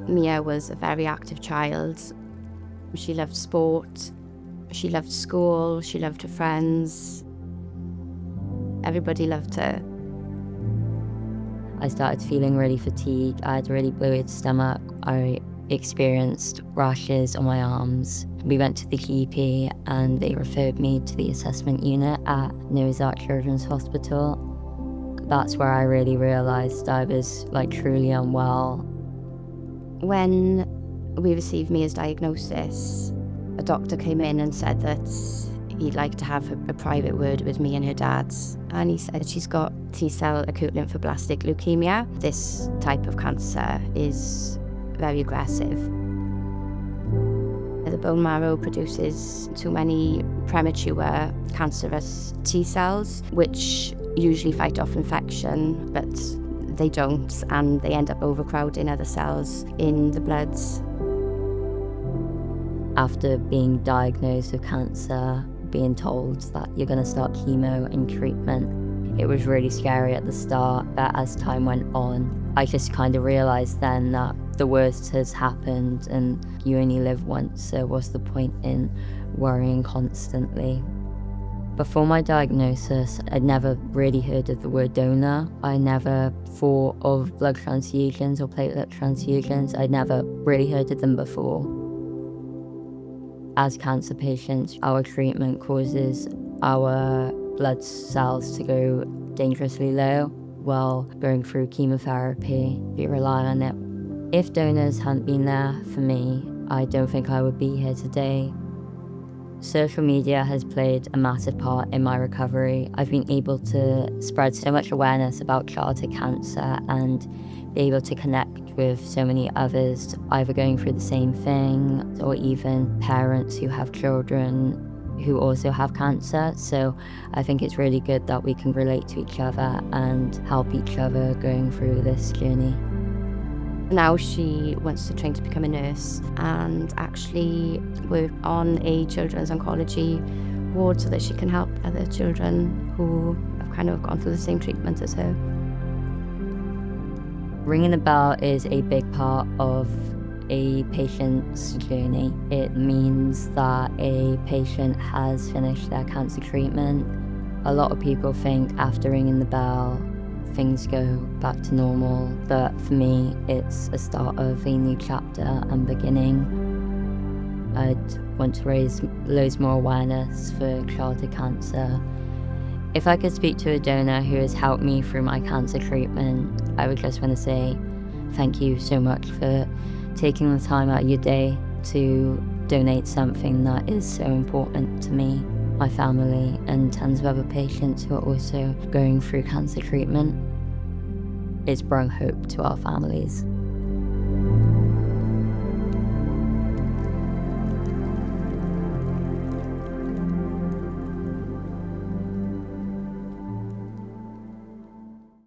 Mia was a very active child. She loved sport, she loved school, she loved her friends. Everybody loved her. I started feeling really fatigued. I had a really bloated stomach. I experienced rashes on my arms. We went to the GP and they referred me to the assessment unit at Children's Hospital. That's where I really realised I was truly unwell. When we received Mia's diagnosis, a doctor came in and said that he'd like to have a private word with me and her dad. And he said she's got T-cell acute lymphoblastic leukemia. This type of cancer is very aggressive. The bone marrow produces too many premature cancerous T-cells, which usually fight off infection, but they don't, and they end up overcrowding other cells in the bloods. After being diagnosed with cancer, being told that you're going to start chemo and treatment, it was really scary at the start, but as time went on, I just kind of realised then that the worst has happened and you only live once, so what's the point in worrying constantly? Before my diagnosis, I'd never really heard of the word donor. I never thought of blood transfusions or platelet transfusions. I'd never really heard of them before. As cancer patients, our treatment causes our blood cells to go dangerously low while going through chemotherapy. We rely on it. If donors hadn't been there for me, I don't think I would be here today. Social media has played a massive part in my recovery. I've been able to spread so much awareness about childhood cancer and be able to connect with so many others either going through the same thing or even parents who have children who also have cancer. So I think it's really good that we can relate to each other and help each other going through this journey. Now she wants to train to become a nurse and actually work on a children's oncology ward so that she can help other children who have kind of gone through the same treatment as her. Ringing the bell is a big part of a patient's journey. It means that a patient has finished their cancer treatment. A lot of people think after ringing the bell, things go back to normal, but for me, it's a start of a new chapter and beginning. I'd want to raise loads more awareness for childhood cancer. If I could speak to a donor who has helped me through my cancer treatment, I would just want to say thank you so much for taking the time out of your day to donate something that is so important to me, my family, and tons of other patients who are also going through cancer treatment. It's brought hope to our families.